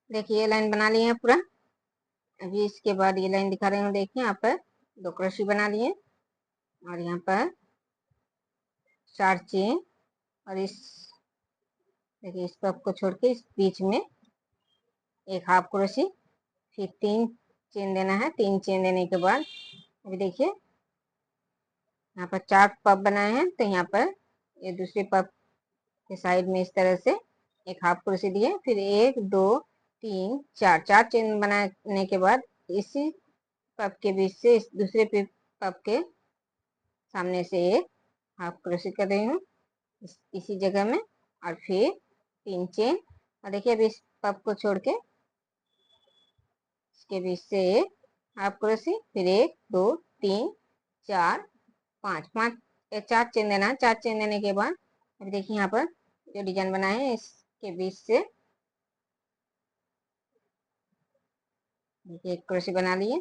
देखिए ये लाइन बना लिए हैं पूरा। अभी इसके बाद ये लाइन दिखा रही हूँ, देखिए यहाँ पर 2 क्रोशे बना लिए और यहाँ पर 4 चेन और इस देखिए इस पब को छोड़ के इस बीच में एक हाफ क्रोशे, फिर 3 चेन देना है। 3 चेन देने के बाद अभी देखिए यहाँ पर 4 पब बनाए हैं, तो यहाँ पर ये दूसरे पब के साइड में इस तरह से एक हाफ क्रोशे दिए, फिर 1 2 3 4 4 चेन बनाने के बाद इसी पब के बीच से इस दूसरे पब के सामने से एक हाफ क्रोशे कर रही हूँ इसी जगह में, और फिर 3 चेन। और देखिए अभी इस पब को छोड़ के इसके बीच से एक हाफ क्रोशे, फिर 1 2 3 4 5 4 चेन देना है। 4 चेन देने के बाद अभी देखिए यहाँ पर जो डिजाइन बनाए हैं इसके बीच से देखिए एक क्रोशे बना लिए,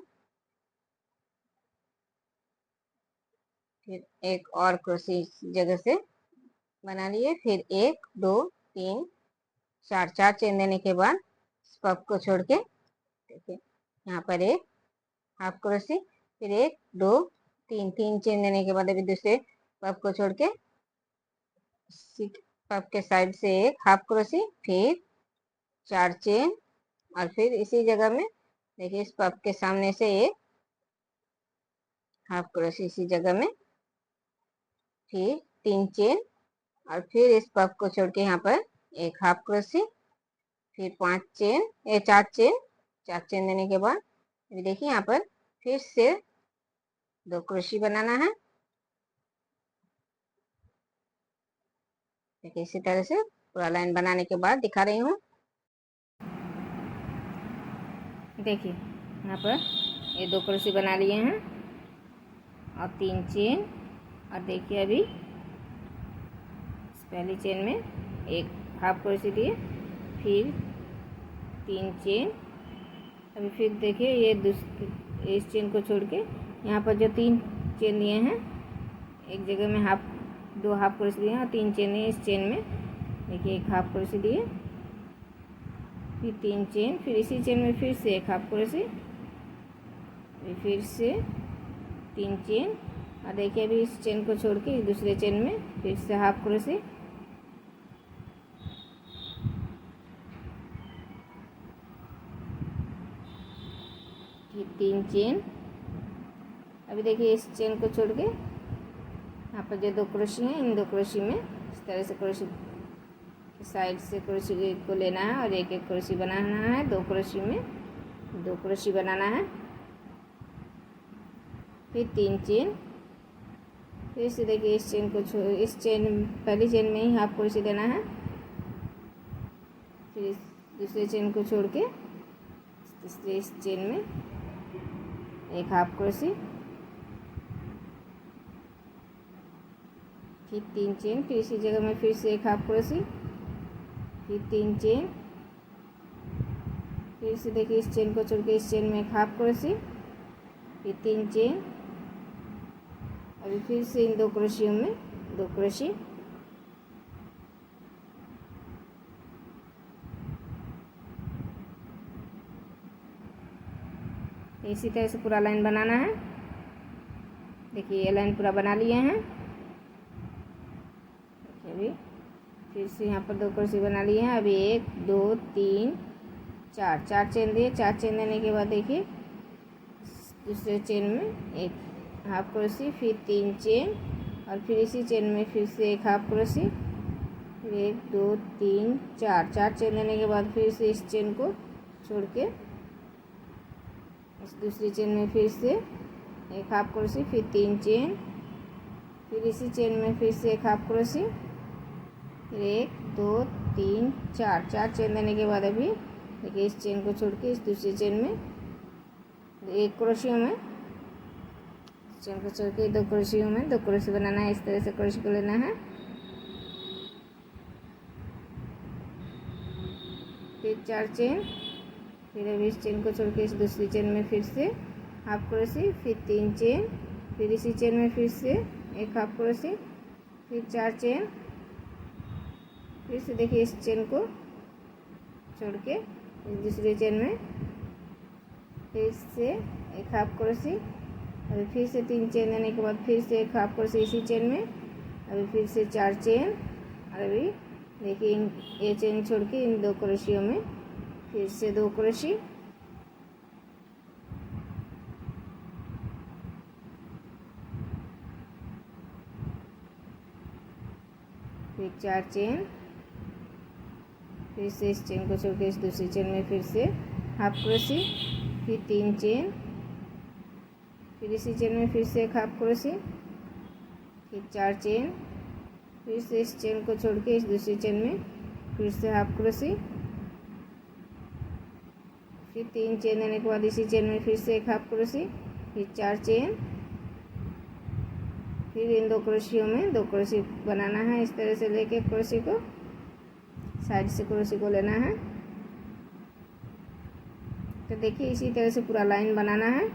फिर एक और क्रोशे इस जगह से बना लिए, फिर 1 2 3 4 4 चेन देने के बाद इस पब को छोड़ के देखिए यहाँ पर एक हाफ क्रोशे, फिर 1 2 3 चेन देने के बाद अभी दूसरे पब को छोड़ के पब के साइड से एक हाफ क्रोशे, फिर 4 चेन और फिर इसी जगह में देखिए इस पब के सामने से एक हाफ क्रोशे इसी जगह में, फिर 3 चेन और फिर इस पब को छोड़ के यहाँ पर एक हाफ क्रोशे, फिर 5 चेन 4 चेन देने के बाद अभी देखिए यहाँ पर फिर से 2 क्रोशे बनाना है। देखिए इसी तरह से पूरा लाइन बनाने के बाद दिखा रही हूँ। देखिए यहाँ पर ये 2 क्रोशे बना लिए हैं और 3 चेन, और देखिए अभी इस पहली चेन में एक हाफ क्रोशे दिए, फिर 3 चेन, अभी फिर देखिए ये इस चेन को छोड़ के यहाँ पर जो 3 चेन दिए हैं एक जगह में दो हाफ क्रोशे दिए हैं और 3 चेन है इस चेन में, देखिए एक हाफ क्रोशे दिए, फिर 3 चेन, फिर इसी चेन में फिर से एक हाफ क्रोशे, फिर से 3 चेन, और देखिए अभी इस चेन को छोड़ के दूसरे चेन में फिर से हाफ क्रोशे, फिर 3 चेन। अभी देखिए इस चेन को छोड़ के यहाँ पर जो 2 क्रोशे हैं इन 2 क्रोशे में इस तरह से क्रोशे साइड से क्रोशे को लेना है और एक एक क्रोशे बनाना है। 2 क्रोशे में 2 क्रोशे बनाना है, फिर 3 चेन, फिर से देखिए इस चेन को इस चेन पहली चेन में ही हाफ क्रोशे देना है, फिर दूसरे चेन को छोड़ के तीसरे इस चेन में एक हाफ क्रोशे, फिर 3 चेन, फिर इसी जगह में फिर से एक हाफ क्रोशे, फिर 3 चेन, फिर से देखिए इस चेन को छोड़ के इस चेन में एक हाफ क्रोशे, फिर 3 चेन, अभी फिर से इन 2 क्रोशियों में 2 क्रोशे, इसी तरह से पूरा लाइन बनाना है। देखिए ये लाइन पूरा बना लिए हैं। देखिए अभी फिर से यहाँ पर 2 क्रोशे बना लिए हैं। अभी 1 2 3 4 4 चेन दिए, 4 चेन देने के बाद देखिए दूसरे चेन में एक हाफ क्रोशे, फिर 3 चेन और फिर इसी चेन में फिर से एक हाफ क्रोशे, फिर 1 2 3 4 4 चेन देने के बाद फिर से इस चेन को छोड़ के इस दूसरी चेन में फिर से एक हाफ क्रोशे, फिर 3 चेन, फिर इसी चेन में फिर से एक हाफ क्रोशे, फिर 1 2 3 4 4 चेन देने के बाद अभी देखिए इस चेन को छोड़ के इस दूसरी चेन में एक क्रोशियों में चेन को छोड़ के 2 क्रोशियों में 2 क्रोशे बनाना है। इस तरह से क्रोशे को लेना है, फिर 4 चेन, फिर अभी इस चेन को छोड़ के इस दूसरी चेन में फिर से हाफ क्रोशे, फिर 3 चेन, फिर इसी चेन में फिर से एक हाफ क्रोशे, फिर 4 चेन, फिर से देखिए इस चेन को छोड़ के इस दूसरे चेन में फिर से एक हाफ क्रोशी, अभी फिर से 3 चेन देने के बाद फिर से एक हाफ क्रोशी इसी चेन में, अभी फिर से 4 चेन, और अभी देखिए ये चेन छोड़ के इन 2 क्रोशियों में फिर से 2 क्रोशी, फिर 4 चेन, फिर से इस चेन को छोड़ के इस दूसरी चेन में फिर से हाफ क्रोशी, फिर 3 चेन, फिर इसी चेन में फिर से एक हाफ क्रोशी, फिर 4 चेन, फिर से इस चेन को छोड़ के इस दूसरी चेन में फिर से हाफ क्रोशी, फिर 3 चेन देने के बाद इसी चेन में फिर से एक हाफ क्रोशी, फिर 4 चेन, फिर इन 2 क्रोशियों में 2 क्रोशी बनाना है। इस तरह से लेके क्रोशी को साइड से क्रोशी को लेना है। तो देखिए इसी तरह से पूरा लाइन बनाना है।